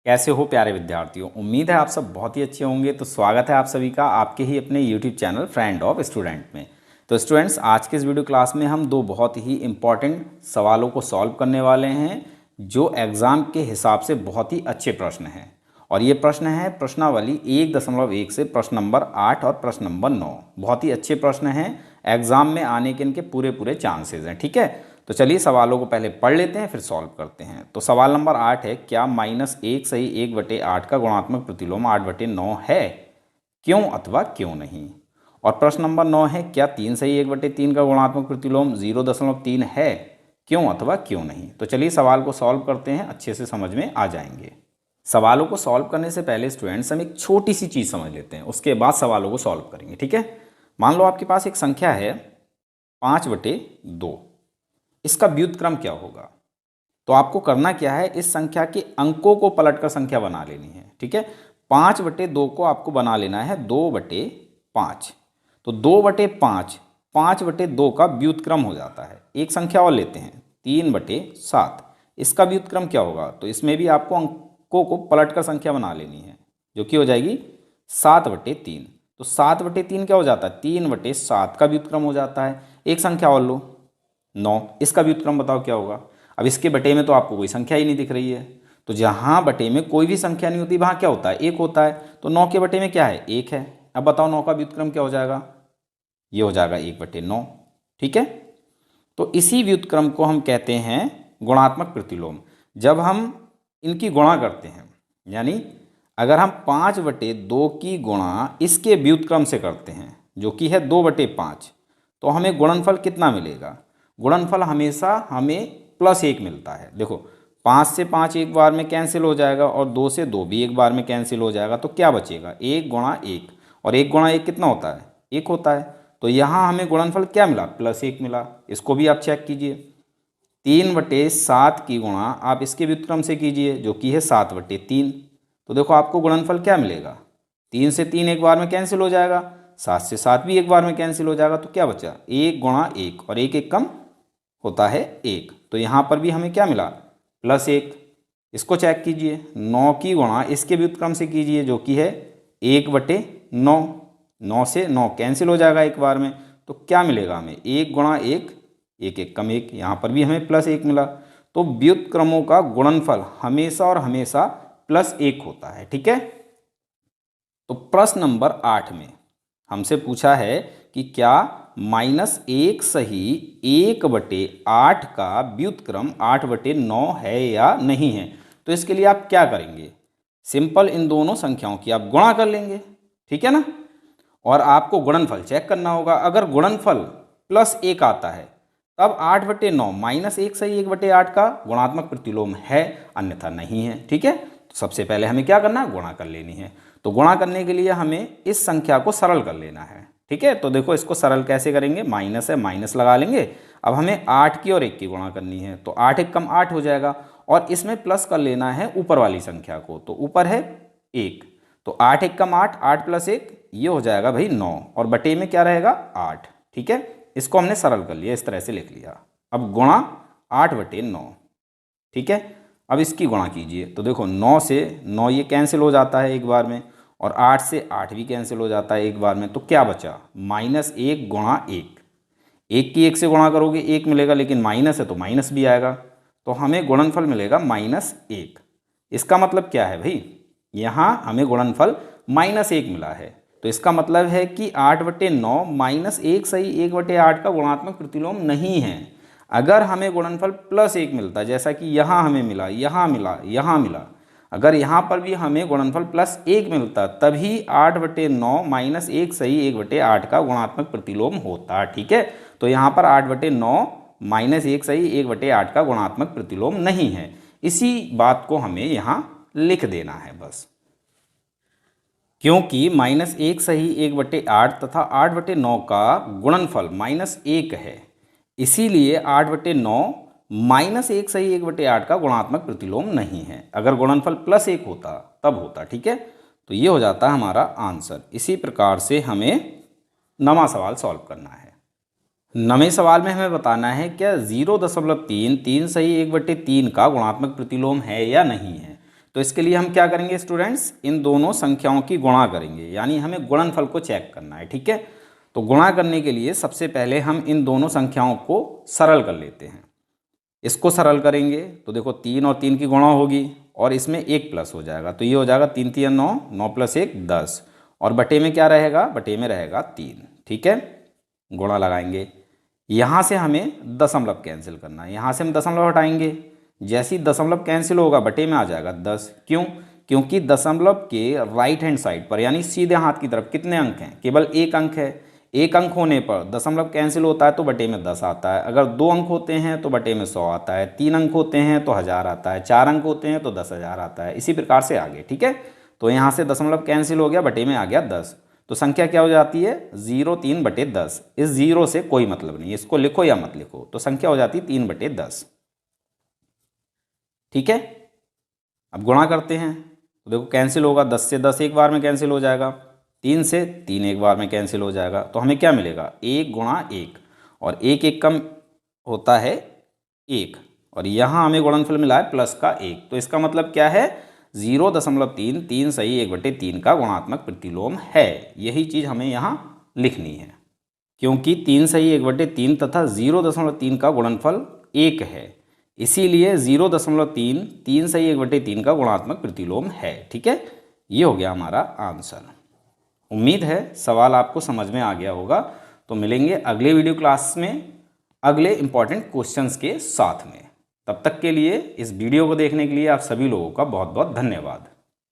कैसे हो प्यारे विद्यार्थियों। उम्मीद है आप सब बहुत ही अच्छे होंगे। तो स्वागत है आप सभी का आपके ही अपने YouTube channel friend of student में। तो स्टूडेंट्स, आज के इस वीडियो क्लास में हम दो बहुत ही इम्पॉर्टेंट सवालों को सॉल्व करने वाले हैं जो एग्ज़ाम के हिसाब से बहुत ही अच्छे प्रश्न हैं। और ये प्रश्न है प्रश्नावली 1.1 से प्रश्न नंबर 8 और प्रश्न नंबर 9। बहुत ही अच्छे प्रश्न हैं, एग्ज़ाम में आने के इनके पूरे पूरे चांसेस हैं। ठीक है, तो चलिए सवालों को पहले पढ़ लेते हैं फिर सॉल्व करते हैं। तो सवाल नंबर 8 है, क्या -1 सही 1/8 का गुणात्मक प्रतिलोम 8/9 है? क्यों अथवा क्यों नहीं। और प्रश्न नंबर 9 है, क्या 3 सही 1/3 का गुणात्मक प्रतिलोम 0.3 है? क्यों अथवा क्यों नहीं। तो चलिए सवाल को सॉल्व करते हैं, अच्छे से समझ में आ जाएंगे। सवालों को सॉल्व करने से पहले स्टूडेंट्स हम एक छोटी सी चीज़ समझ लेते हैं, उसके बाद सवालों को सॉल्व करेंगे। ठीक है, मान लो आपके पास एक संख्या है 5/2, इसका व्युत्क्रम क्या होगा। तो आपको करना क्या है, इस संख्या के अंकों को पलटकर संख्या बना लेनी है। ठीक है, 5/2 को आपको बना लेना है 2/5। तो 2/5 5/2 का व्युत्क्रम हो जाता है। एक संख्या और लेते हैं 3/7, इसका व्युत्क्रम क्या होगा। तो इसमें भी आपको अंकों को पलटकर संख्या बना लेनी है, जो कि हो जाएगी 7/3। तो 7/3 क्या हो जाता है, 3/7 का व्युत्क्रम हो जाता है। एक संख्या और लो 9, इसका व्युत्क्रम बताओ क्या होगा। अब इसके बटे में तो आपको कोई संख्या ही नहीं दिख रही है, तो जहाँ बटे में कोई भी संख्या नहीं होती वहाँ क्या होता है, 1 होता है। तो 9 के बटे में क्या है, 1 है। अब बताओ 9 का व्युत्क्रम क्या हो जाएगा, ये हो जाएगा 1/9। ठीक है, तो इसी व्युत्क्रम को हम कहते हैं गुणात्मक प्रतिलोम। जब हम इनकी गुणा करते हैं, यानी अगर हम 5/2 की गुणा इसके व्युत्क्रम से करते हैं जो कि है 2/5, तो हमें गुणनफल कितना मिलेगा। गुणनफल हमेशा हमें +1 मिलता है। देखो 5 से 5 एक बार में कैंसिल हो जाएगा और 2 से 2 भी एक बार में कैंसिल हो जाएगा। तो क्या बचेगा, 1 गुणा 1, और 1 गुणा 1 कितना होता है, 1 होता है। तो यहाँ हमें गुणनफल क्या मिला, +1 मिला। इसको भी आप चेक कीजिए, 3/7 की गुणा आप इसके व्युत्क्रम से कीजिए जो कि है 7/3। तो देखो आपको गुणनफल क्या मिलेगा, 3 से 3 एक बार में कैंसिल हो जाएगा, 7 से 7 भी एक बार में कैंसिल हो जाएगा। तो क्या बचा, 1 गुणा 1, और 1 1 कम होता है 1। तो यहाँ पर भी हमें क्या मिला, +1। इसको चेक कीजिए, 9 की गुणा इसके व्युत्क्रम से कीजिए जो कि है 1/9। 9 से 9 कैंसिल हो जाएगा एक बार में, तो क्या मिलेगा हमें, 1 गुणा 1, 1 1 कम 1, यहाँ पर भी हमें +1 मिला। तो व्युत्क्रमों का गुणनफल हमेशा और हमेशा +1 होता है। ठीक है, तो प्रश्न नंबर 8 में हमसे पूछा है कि क्या -1 सही 1/8 का व्युत्क्रम 8/9 है या नहीं है। तो इसके लिए आप क्या करेंगे, सिंपल इन दोनों संख्याओं की आप गुणा कर लेंगे। ठीक है ना, और आपको गुणनफल चेक करना होगा। अगर गुणनफल +1 आता है तब 8/9 -1 सही 1/8 का गुणात्मक प्रतिलोम है, अन्यथा नहीं है। ठीक है, तो सबसे पहले हमें क्या करना है, गुणा कर लेनी है। तो गुणा करने के लिए हमें इस संख्या को सरल कर लेना है। ठीक है, तो देखो इसको सरल कैसे करेंगे, माइनस है माइनस लगा लेंगे। अब हमें 8 की और 1 की गुणा करनी है, तो 8 1 कम 8 हो जाएगा, और इसमें प्लस कर लेना है ऊपर वाली संख्या को। तो ऊपर है 1, तो 8 1 कम 8, 8 + 1 ये हो जाएगा भाई 9, और बटे में क्या रहेगा 8। ठीक है, इसको हमने सरल कर लिया, इस तरह से लिख लिया। अब गुणा 8/9। ठीक है, अब इसकी गुणा कीजिए, तो देखो 9 से 9 ये कैंसिल हो जाता है एक बार में, और 8 से 8 भी कैंसिल हो जाता है एक बार में। तो क्या बचा, -1 गुणा 1, 1 की 1 से गुणा करोगे 1 मिलेगा, लेकिन माइनस है तो माइनस भी आएगा। तो हमें गुणनफल मिलेगा -1। इसका मतलब क्या है भाई, यहाँ हमें गुणनफल -1 मिला है। तो इसका मतलब है कि 8/9 -1 सही 1/8 का गुणात्मक प्रतिलोम नहीं है। अगर हमें गुणनफल +1 मिलता, जैसा कि यहाँ हमें मिला, यहाँ मिला, यहाँ मिला, अगर यहाँ पर भी हमें गुणनफल +1 मिलता तभी 8/9 -1 सही 1/8 का गुणात्मक प्रतिलोम होता। ठीक है, तो यहाँ पर 8/9 -1 सही 1/8 का गुणात्मक प्रतिलोम नहीं है। इसी बात को हमें यहाँ लिख देना है बस, क्योंकि -1 सही 1/8 तथा 8/9 का गुणनफल -1 है, इसीलिए 8/9 -1 सही 1/8 का गुणात्मक प्रतिलोम नहीं है। अगर गुणनफल +1 होता तब होता। ठीक है, तो ये हो जाता है हमारा आंसर। इसी प्रकार से हमें नवा सवाल सॉल्व करना है। नवे सवाल में हमें बताना है क्या 0.3 3 सही 1/3 का गुणात्मक प्रतिलोम है या नहीं है। तो इसके लिए हम क्या करेंगे स्टूडेंट्स, इन दोनों संख्याओं की गुणा करेंगे, यानी हमें गुणनफल को चेक करना है। ठीक है, तो गुणा करने के लिए सबसे पहले हम इन दोनों संख्याओं को सरल कर लेते हैं। इसको सरल करेंगे तो देखो 3 और 3 की गुणा होगी और इसमें 1 प्लस हो जाएगा, तो ये हो जाएगा 3 3 9, 9 प्लस 1 10, और बटे में क्या रहेगा, बटे में रहेगा 3। ठीक है, गुणा लगाएंगे। यहाँ से हमें दशमलव कैंसिल करना है, यहाँ से हम दशमलव हटाएंगे, जैसे ही दशमलव कैंसिल होगा बटे में आ जाएगा 10। क्यों? क्योंकि दशमलव के राइट हैंड साइड पर यानी सीधे हाथ की तरफ कितने अंक हैं, केवल एक अंक है। एक अंक होने पर दशमलव कैंसिल होता है तो बटे में 10 आता है। अगर 2 अंक होते हैं तो बटे में 100 आता है, 3 अंक होते हैं तो 1000 आता है, 4 अंक होते हैं तो 10,000 आता है, इसी प्रकार से आगे। ठीक है, तो यहाँ से दशमलव कैंसिल हो गया, बटे में आ गया 10, तो संख्या क्या हो जाती है 0,3/10। इस 0 से कोई मतलब नहीं, इसको लिखो या मत लिखो, तो संख्या हो जाती है 3/10। ठीक है, अब गुणा करते हैं तो देखो कैंसिल होगा, 10 से 10 एक बार में कैंसिल हो जाएगा, 3 से 3 एक बार में कैंसिल हो जाएगा, तो हमें क्या मिलेगा 1 गुणा 1, और 1 1 कम होता है 1, और यहाँ हमें गुणनफल मिला है प्लस का 1, तो इसका मतलब क्या है 0.3, 3 सही 1/3 का गुणात्मक प्रतिलोम है। यही चीज़ हमें यहाँ लिखनी है, क्योंकि 3 सही 1/3 तथा 0.3 का गुणनफल 1 है, इसीलिए 0.3, 3 सही 1/3 का गुणात्मक प्रतिलोम है। ठीक है, ये हो गया हमारा आंसर। उम्मीद है सवाल आपको समझ में आ गया होगा। तो मिलेंगे अगले वीडियो क्लास में अगले इंपॉर्टेंट क्वेश्चंस के साथ में। तब तक के लिए इस वीडियो को देखने के लिए आप सभी लोगों का बहुत बहुत धन्यवाद।